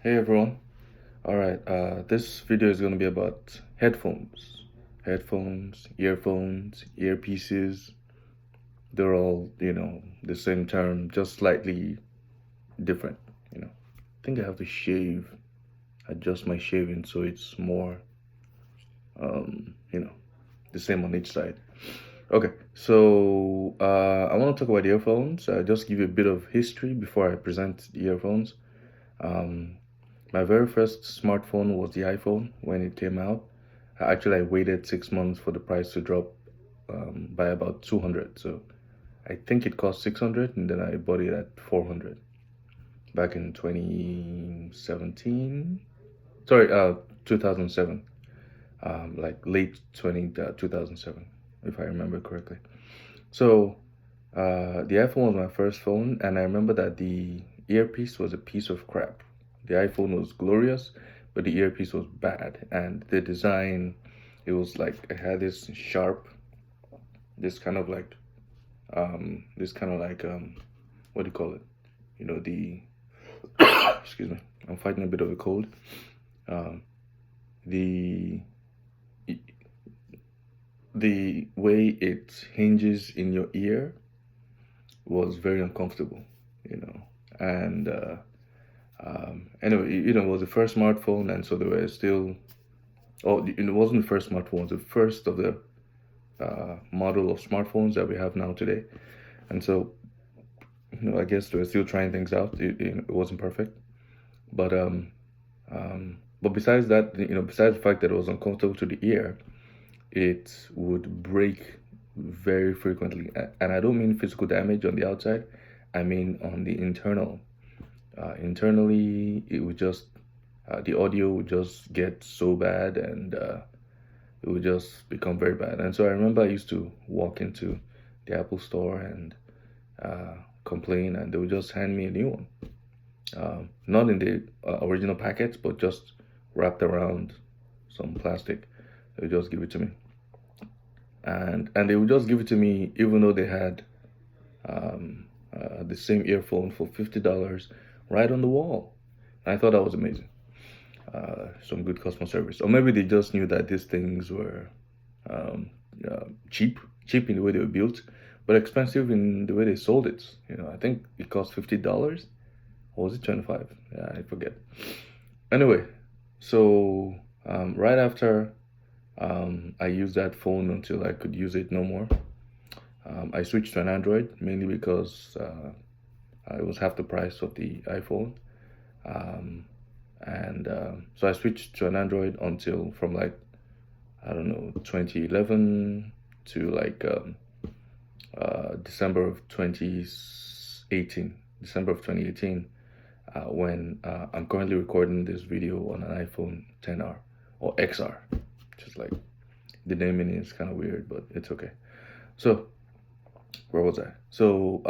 Hey everyone. All right, this video is going to be about headphones. Headphones, earphones, earpieces. They're all, the same term, just slightly different, I think I have to adjust my shaving so it's more, um, you know, the same on each side. Okay, so I want to talk about earphones. Just give you a bit of history before I present the earphones. Um, My very first smartphone was the iPhone when it came out. Actually, I waited 6 months for the price to drop by about 200. So I think it cost 600 and then I bought it at 400 back in 2017. Sorry, 2007. Like late 2007, if I remember correctly. So the iPhone was my first phone, and I remember that the earpiece was a piece of crap. The iPhone was glorious, but the earpiece was bad, and the design, it was like it had this sharp, this kind of like, what do you call it? The excuse me, I'm fighting a bit of a cold. Um, the the way it hinges in your ear was very uncomfortable, you know, and anyway, it was the first smartphone, and so there were still. Oh, it wasn't the first smartphone; it was the first of the model of smartphones that we have now today. And so, I guess they were still trying things out. It wasn't perfect, but besides that, besides the fact that it was uncomfortable to the ear, it would break very frequently. And I don't mean physical damage on the outside; I mean on the internal. Internally, it would just the audio would just get so bad, and it would just become very bad. And so I remember I used to walk into the Apple store and complain, and they would just hand me a new one, not in the original package, but just wrapped around some plastic. They would just give it to me, and they would just give it to me even though they had the same earphone for $50 right on the wall. And I thought that was amazing. Some good customer service, or maybe they just knew that these things were um, cheap in the way they were built, but expensive in the way they sold it. I think it cost $50, or was it 25? Yeah, I forget. Anyway, so right after I used that phone until I could use it no more, I switched to an Android mainly because it was half the price of the iPhone. Um, and so I switched to an Android until from like I don't know 2011 to like December of 2018. December of 2018, when I'm currently recording this video on an iPhone 10R or XR. Just like the naming is kind of weird, but it's okay. So where was I? So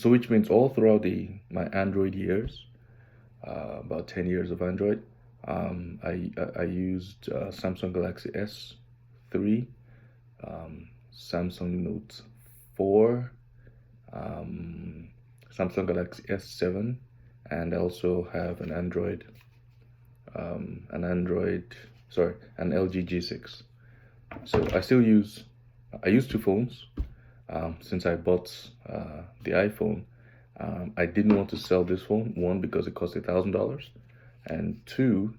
which means all throughout the my Android years, about 10 years of Android. I used Samsung Galaxy S3, Samsung Note 4, um, Samsung Galaxy S7, and I also have an LG G6. So I use two phones since I bought the iPhone. I didn't want to sell this phone, one, because it cost $1,000, and two,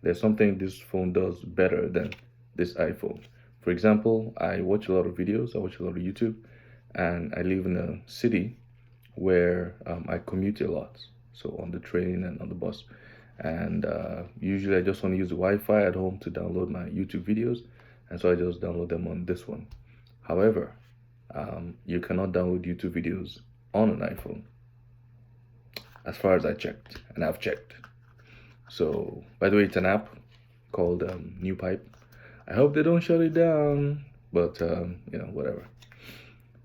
there's something this phone does better than this iPhone. For example, I watch a lot of videos, I watch a lot of YouTube, and I live in a city where I commute a lot, so on the train and on the bus. And usually I just want to use the Wi-Fi at home to download my YouTube videos, and so I just download them on this one. However, you cannot download YouTube videos on an iPhone, as far as I checked, and I've checked. So, by the way, it's an app called New Pipe. I hope they don't shut it down, but whatever.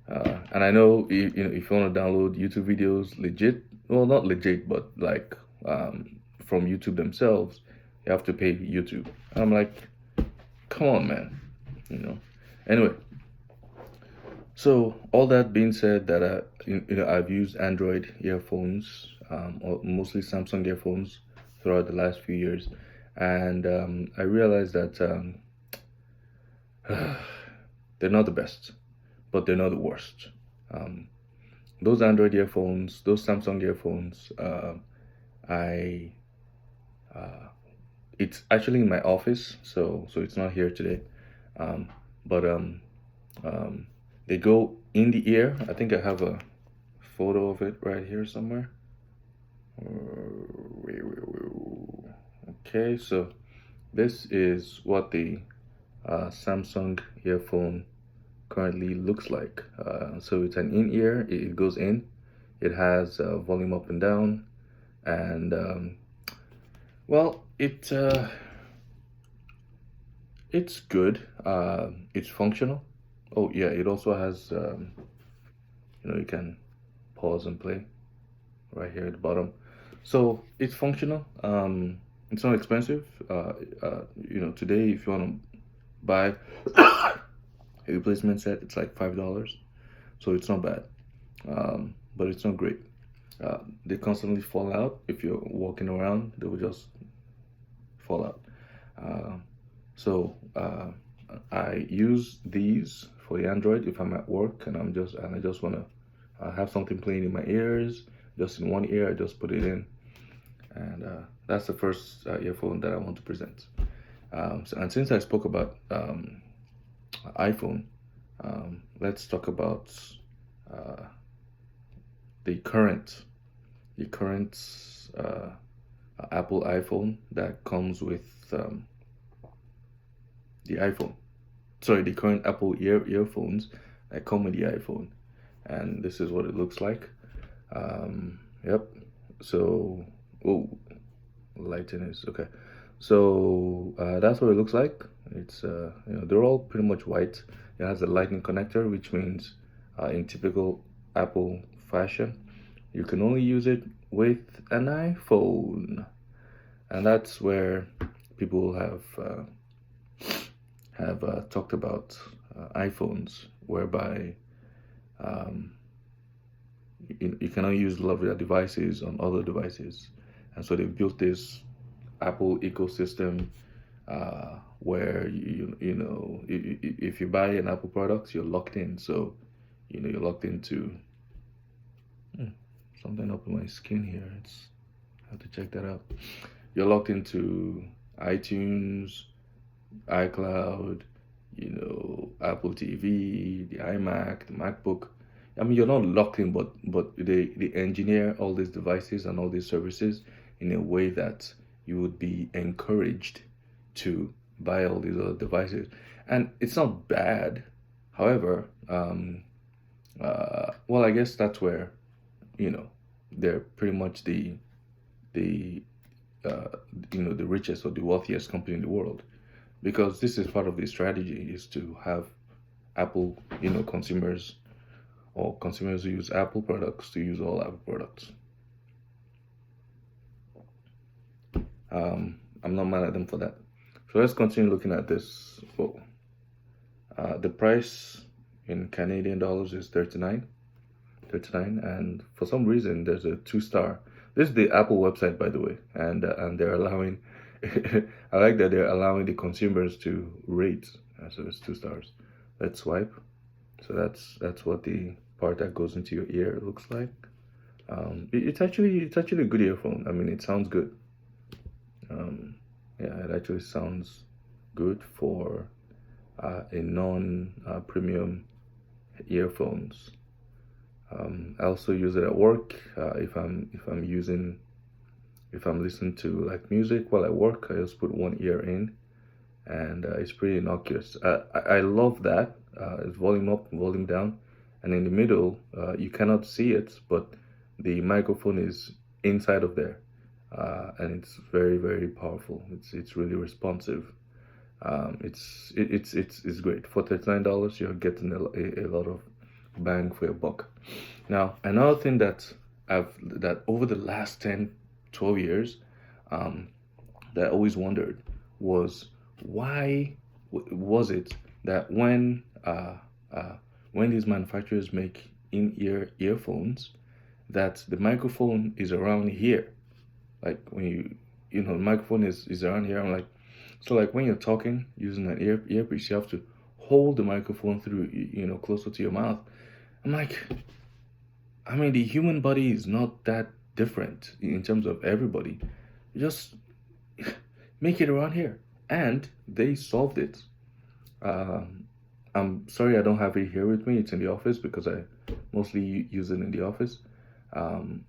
And I know if you want to download YouTube videos legit, well, not legit, but like from YouTube themselves, you have to pay YouTube. And I'm like, come on, man. Anyway, so all that being said, that I've used Android earphones, or mostly Samsung earphones throughout the last few years, and I realized that they're not the best, but they're not the worst. Um, those Android earphones, those Samsung earphones, I it's actually in my office, so it's not here today. Um, but um, they go in the ear. I think I have a photo of it right here somewhere. Okay, so this is what the Samsung earphone currently looks like. So it's an in-ear, it goes in, it has volume up and down, and well, it's good. It's functional. Oh yeah, it also has you can pause and play right here at the bottom. So it's functional. It's not expensive. Today if you want to buy a replacement set, it's like $5. So it's not bad, but it's not great. They constantly fall out. If you're walking around, they will just fall out. So I use these for the Android if I'm at work and I just want to have something playing in my ears. Just in one ear, I just put it in, and that's the first earphone that I want to present. And since I spoke about iPhone, let's talk about uh, the current Apple iPhone that comes with the iPhone. Sorry, the current Apple earphones that come with the iPhone, and this is what it looks like. Yep. So, oh, lighting is okay. So that's what it looks like. It's they're all pretty much white. It has a lightning connector, which means in typical Apple fashion, you can only use it with an iPhone, and that's where people have talked about iPhones, whereby you cannot use a lot of their devices on other devices, and so they've built this Apple ecosystem where if you buy an Apple product, you're locked in. So you're locked into something up in my skin here. I have to check that out. You're locked into iTunes, iCloud, Apple TV, the iMac, the MacBook. I mean, you're not locked in, but they engineer all these devices and all these services in a way that you would be encouraged to buy all these other devices, and it's not bad. However, well, I guess that's where they're pretty much the uh, the richest or the wealthiest company in the world, because this is part of the strategy is to have Apple, consumers or consumers who use Apple products to use all Apple products. I'm not mad at them for that. So let's continue looking at this. Well, the price in Canadian dollars is 39, and for some reason there's a 2-star. This is the Apple website, by the way, and they're allowing. I like that they're allowing the consumers to rate. So it's 2 stars. Let's swipe. So that's what the part that goes into your ear looks like. It's actually a good earphone. I mean, it sounds good. Yeah, it actually sounds good for a non-premium earphones. I also use it at work. If I'm listening to like music while I work, I just put one ear in, and it's pretty innocuous. I love that. It's volume up, volume down, and in the middle, you cannot see it, but the microphone is inside of there, and it's very, very powerful. It's really responsive. It's great for $39. You're getting a lot of bang for your buck. Now, another thing that over the last 10, 12 years, that I always wondered was why was it that when these manufacturers make in-ear earphones, that the microphone is around here, like when the microphone is around here. I'm like, so like when you're talking using an earpiece, you have to hold the microphone through, closer to your mouth. I'm like, I mean, the human body is not that different in terms of everybody. Just make it around here. And they solved it. Um, I'm sorry I don't have it here with me. It's in the office because I mostly use it in the office. Um,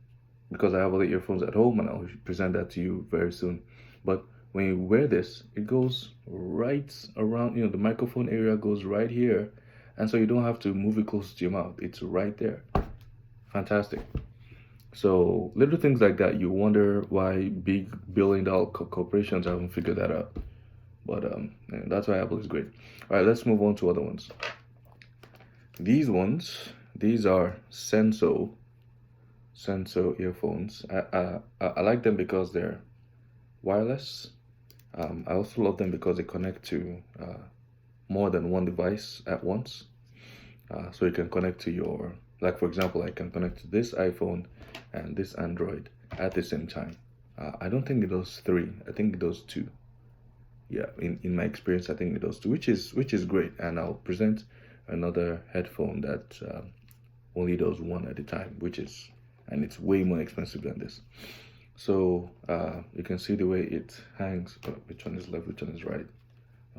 because I have other earphones at home and I'll present that to you very soon. But when you wear this, it goes right around, the microphone area goes right here. And so you don't have to move it close to your mouth. It's right there. Fantastic. So little things like that, you wonder why big billion-dollar corporations haven't figured that out. But yeah, that's why Apple is great. All right, let's move on to other ones. These are Senso earphones. I like them because they're wireless. I also love them because they connect to more than one device at once. So you can connect to your, like for example, I can connect to this iPhone and this Android at the same time. I don't think it does three. I think it does two. Yeah, in my experience, I think it does two, which is great. And I'll present another headphone that only does one at a time, and it's way more expensive than this. So you can see the way it hangs. Which one is left, which one is right?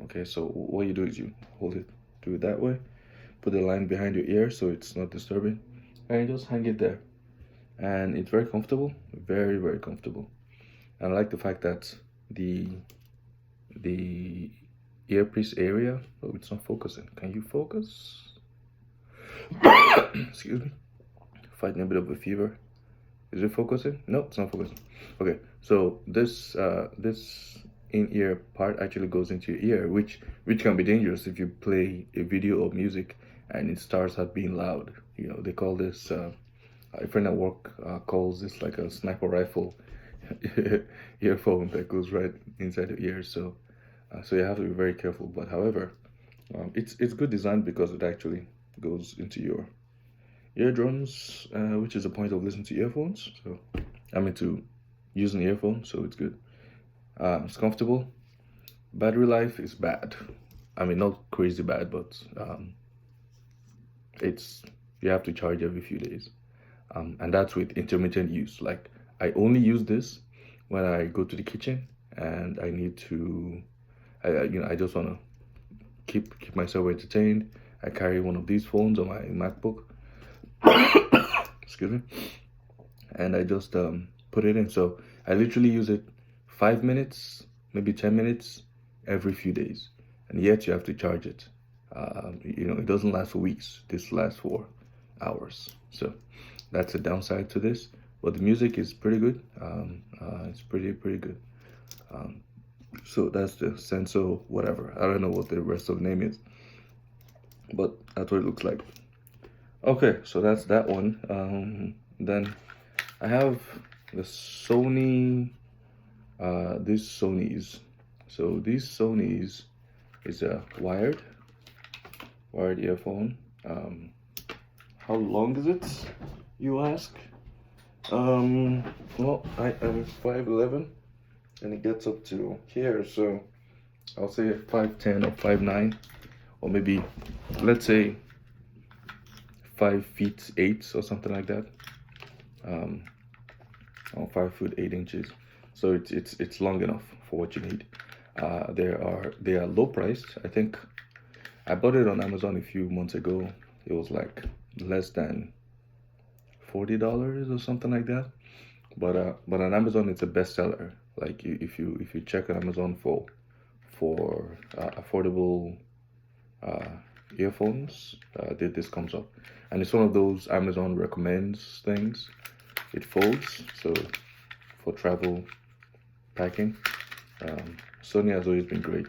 Okay, so what you do is you hold it, do it that way, put the line behind your ear so it's not disturbing, and you just hang it there. And it's very comfortable, very, very comfortable. And I like the fact that the earpiece area, oh, it's not focusing. Can you focus? Excuse me. Fighting a bit of a fever. Is it focusing? No, it's not focusing. Okay, so this in-ear part actually goes into your ear, which can be dangerous if you play a video or music and it starts out being loud. They call this, a friend at work calls this like a sniper rifle earphone that goes right inside the ear. So you have to be very careful. But however, it's good design because it actually goes into your eardrums, which is the point of listening to earphones. So I'm into using earphones, so it's good. It's comfortable. Battery life is bad. I mean, not crazy bad, but you have to charge every few days, and that's with intermittent use. Like I only use this when I go to the kitchen and I need to, I just want to keep myself entertained. I carry one of these phones on my MacBook. Excuse me. And I just put it in. So I literally use it 5 minutes, maybe 10 minutes every few days. And yet you have to charge it. It doesn't last for weeks. This lasts for hours. So that's the downside to this. But the music is pretty good. It's pretty good. So that's the Senso whatever. I don't know what the rest of the name is, but that's what it looks like. Okay, so that's that one. Then I have the Sony, these Sonys. So these Sonys is a wired earphone. How long is it, you ask? Well, I am 5'11", and it gets up to here, so I'll say 5'10" or 5'9", or maybe, let's say 5'8" or something like that. Or 5'8". So it's long enough for what you need. They are low priced. I think I bought it on Amazon a few months ago. It was like less than $40 or something like that. But on Amazon it's a bestseller. Like if you check on Amazon for affordable earphones, this comes up, and it's one of those Amazon recommends things. It folds, so for travel packing. Sony has always been great.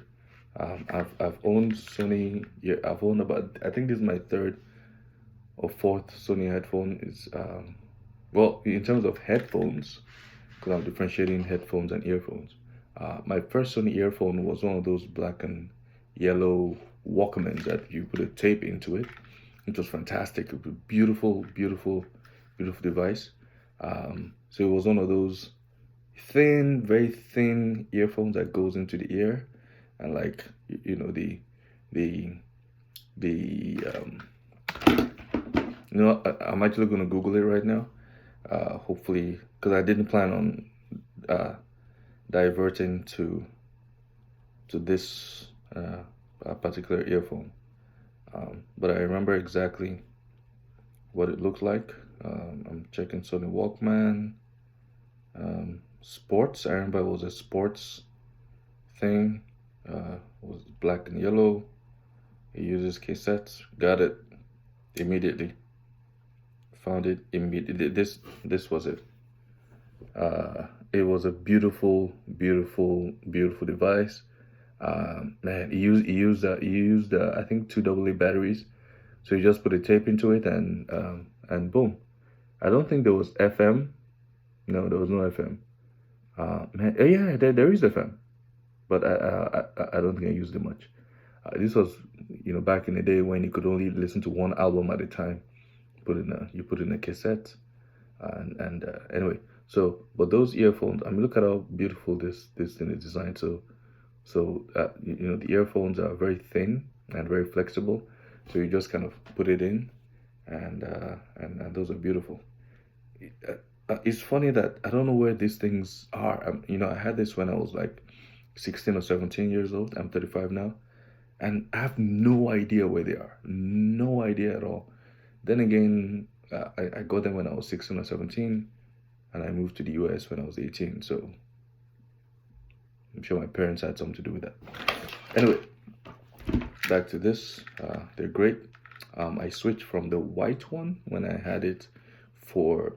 I've owned Sony. Yeah, I've owned about, I think this is my third or fourth Sony headphone. Is well, in terms of headphones, because I'm differentiating headphones and earphones. My first Sony earphone was one of those black and yellow Walkmans that you put a tape into it. It was fantastic. It was a beautiful device. So it was one of those thin, very thin earphones that goes into the ear, and like you know the the I'm actually gonna Google it right now. Hopefully, because I didn't plan on uh, diverting to this particular earphone, but I remember exactly what it looks like. I'm checking Sony Walkman. Sports. I remember it was a sports thing. It was black and yellow. It uses cassettes. Got it immediately. Found it immediately. This was it. It was a beautiful, beautiful, beautiful device. Man, he used I think two AA batteries. So you just put a tape into it and boom. I don't think there was FM. No, there was no FM. Man, yeah, there is FM, but I don't think I used it much. This was back in the day when you could only listen to one album at a time. You put in a cassette, and anyway. So, but those earphones, I mean, look at how beautiful this thing is designed. So the earphones are very thin and very flexible. So you just kind of put it in, and those are beautiful. It's funny that I don't know where these things are. I had this when I was like 16 or 17 years old. I'm 35 now, and I have no idea where they are. No idea at all. Then again, I got them when I was 16 or 17, and I moved to the US when I was 18. So I'm sure my parents had something to do with that. Anyway, back to this. They're great. I switched from the white one when I had it for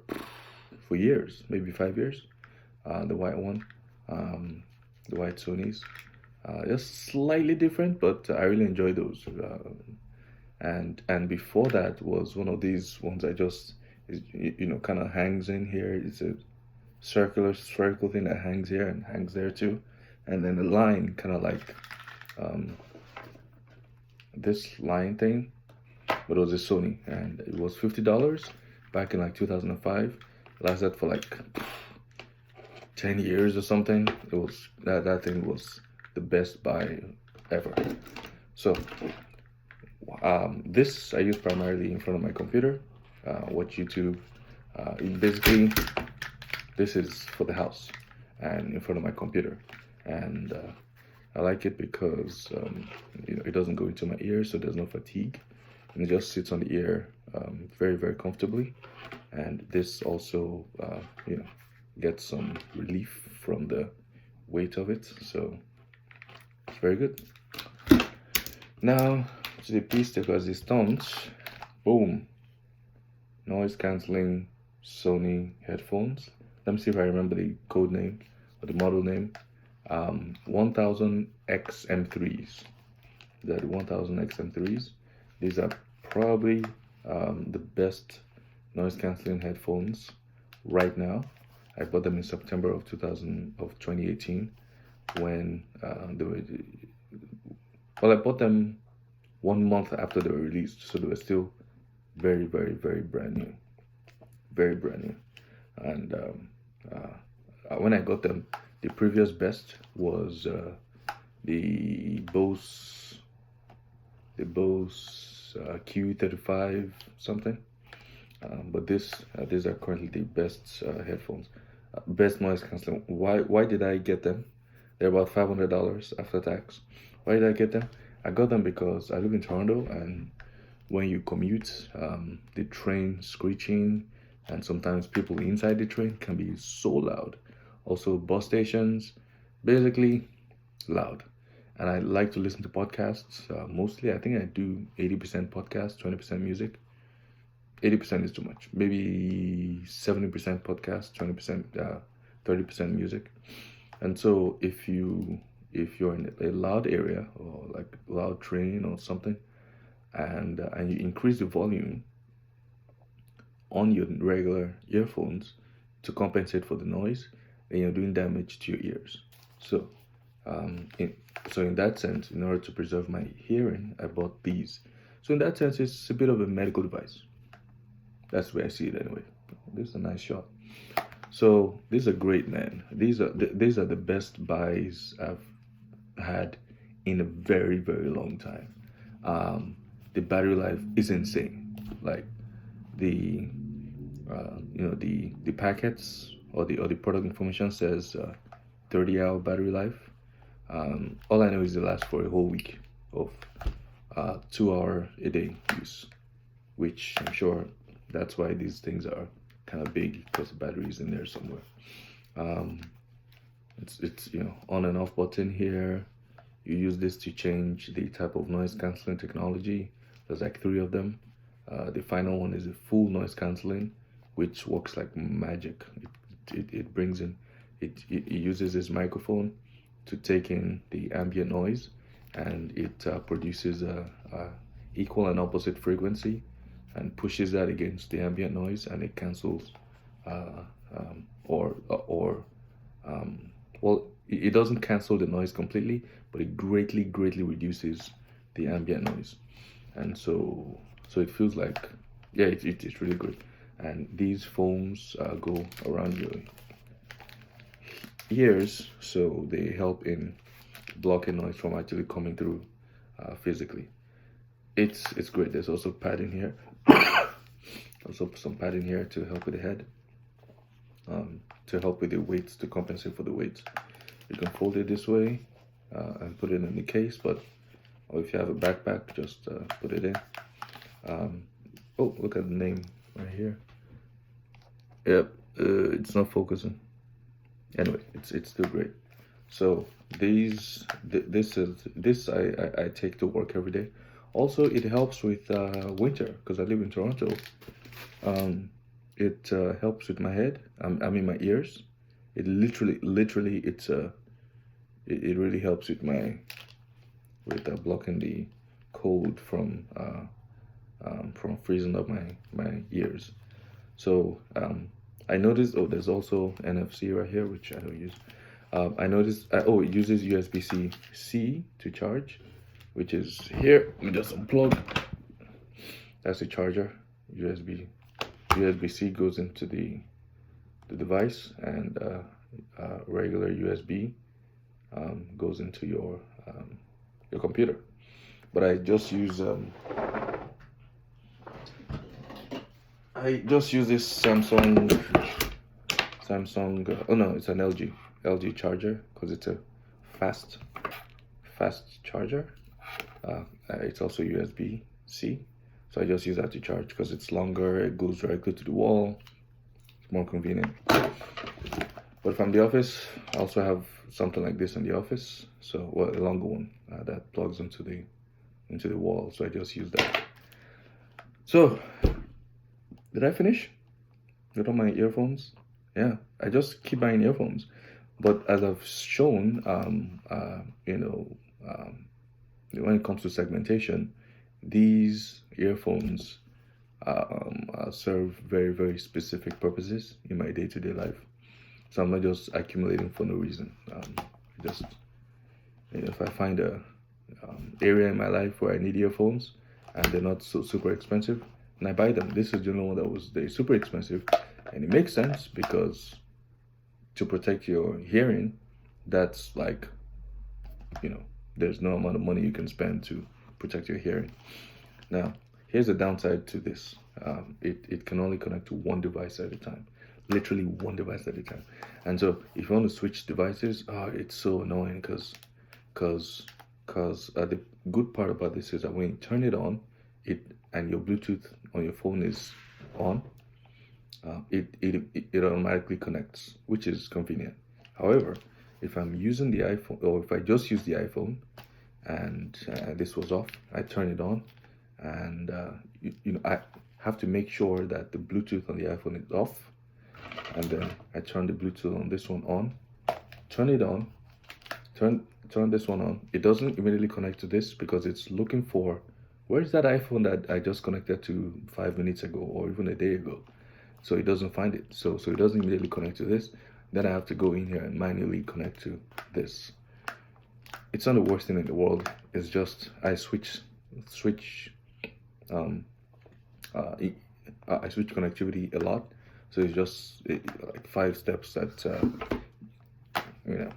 years, maybe 5 years. The white one, the white Sonys. Just slightly different, but I really enjoy those. And before that was one of these ones I just kind of hangs in here. It's a circular spherical thing that hangs here and hangs there too, and then a line kind of like this line thing, but it was a Sony, and it was $50 back in like 2005. Lasted for like 10 years or something. It was that thing was the best buy ever. So this I use primarily in front of my computer, watch YouTube. Basically, this is for the house and in front of my computer, and I like it because it doesn't go into my ear, so there's no fatigue, and it just sits on the ear very, very comfortably. And this also gets some relief from the weight of it, so it's very good. Now to the piece de resistance. Boom. Noise cancelling Sony headphones. Let me see if I remember the code name or the model name. 1000 XM3s. They're the 1000 XM3s. These are probably the best noise cancelling headphones right now. I bought them in September of 2018 when they were. Well, I bought them 1 month after they were released, so they were still very, very, very brand new, very brand new. And when I got them, the previous best was the Bose Q35 something. But these are currently the best headphones, best noise cancelling. Why did I get them? They're about $500 after tax. Why did I get them? I got them because I live in Toronto, and when you commute, the train screeching and sometimes people inside the train can be so loud. Also, bus stations, basically loud. And I like to listen to podcasts mostly. I think I do 80% podcast, 20% music. 80% is too much. Maybe 70% podcast, 20%, 30% music. And so if you're in a loud area or like loud train or something, and you increase the volume on your regular earphones to compensate for the noise, then you're doing damage to your ears. So in that sense, in order to preserve my hearing, I bought these. So in that sense, it's a bit of a medical device. That's the way I see it anyway. This is a nice shot. So these are great, man. These are the best buys I've had in a very, very long time. The battery life is insane. Like the the packets or the product information says 30-hour battery life. All I know is it lasts for a whole week of 2 hour a day use, which I'm sure that's why these things are kind of big, because the battery is in there somewhere. Um, it's on and off button here. You use this to change the type of noise canceling technology. There's like three of them. The final one is a full noise canceling, which works like magic. It brings in, it uses this microphone to take in the ambient noise, and it produces a equal and opposite frequency and pushes that against the ambient noise, and it cancels uh, or well, it doesn't cancel the noise completely, but it greatly reduces the ambient noise. And so it feels like, yeah, it's really good. And these foams go around your ears, so they help in blocking noise from actually coming through physically. It's great. There's also padding here. Also some padding here to help with the head, to help with the weights, to compensate for the weights. You can fold it this way and put it in the case, or if you have a backpack, just put it in. Oh, look at the name right here. Yep, it's not focusing. Anyway, it's still great. So this I take to work every day. Also, it helps with winter, because I live in Toronto. It helps with my head. I mean my ears. It literally it really helps with blocking the cold from freezing up my ears. So I noticed, oh, there's also NFC right here, which I don't use. I noticed, oh, it uses USB-C to charge, which is here. Let me just unplug. That's the charger. USB-C goes into the device, and regular USB goes into your computer. But I just use this Samsung. Oh no, it's an LG charger, because it's a fast charger. It's also USB-C, so I just use that to charge because it's longer. It goes directly to the wall. It's more convenient. But from the office, I also have something like this in the office. So, well, a longer one that plugs into the wall. So I just use that. So, did I finish with all my earphones? Yeah, I just keep buying earphones. But as I've shown, when it comes to segmentation, these earphones serve very specific purposes in my day-to-day life. So I'm not just accumulating for no reason. Just if I find a area in my life where I need earphones and they're not so super expensive, and I buy them. This is the only one that they're super expensive, and it makes sense because to protect your hearing, that's like, there's no amount of money you can spend to protect your hearing. Now, here's the downside to this. It can only connect to one device at a time, literally one device at a time. And so if you want to switch devices, it's so annoying because the good part about this is that when you turn it on, and your Bluetooth on your phone is on, it automatically connects, which is convenient. However, if I'm using the iPhone, or if I just use the iPhone and this was off, I turn it on, and I have to make sure that the Bluetooth on the iPhone is off, and then I turn the Bluetooth on this one on, turn it on, turn this one on. It doesn't immediately connect to this because it's looking for, where's that iPhone that I just connected to 5 minutes ago or even a day ago? So it doesn't find it. So it doesn't immediately connect to this. Then I have to go in here and manually connect to this. It's not the worst thing in the world. It's just I switch connectivity a lot. So it's just like 5 steps that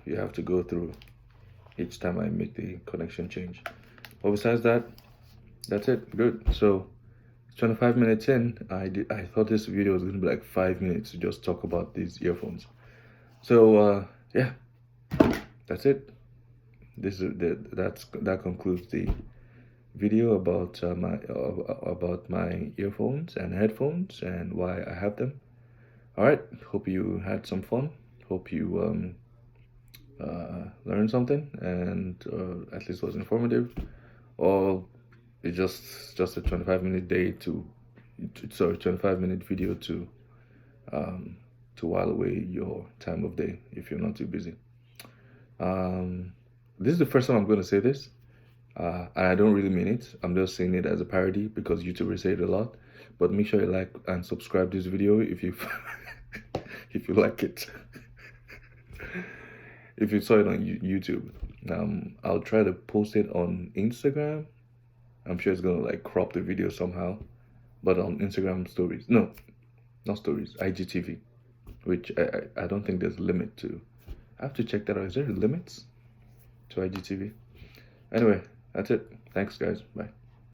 you have to go through each time I make the connection change. But besides that, that's it. Good. So 25 minutes in, I thought this video was gonna be like 5 minutes to just talk about these earphones. So yeah, that's it. That concludes the video about my earphones and headphones and why I have them. All right, hope you had some fun. Hope you learned something, and at least was informative. Or it's just a 25-minute day 25-minute video to while away your time of day if you're not too busy. This is the first time I'm going to say this, and I don't really mean it. I'm just saying it as a parody because YouTubers say it a lot. But make sure you like and subscribe this video if you if you like it. If you saw it on YouTube, I'll try to post it on Instagram. I'm sure it's gonna like crop the video somehow, but on Instagram stories, no, not stories, IGTV, which I don't think there's a limit to. I have to check that out. Is there limits to IGTV? Anyway, that's it. Thanks, guys. Bye.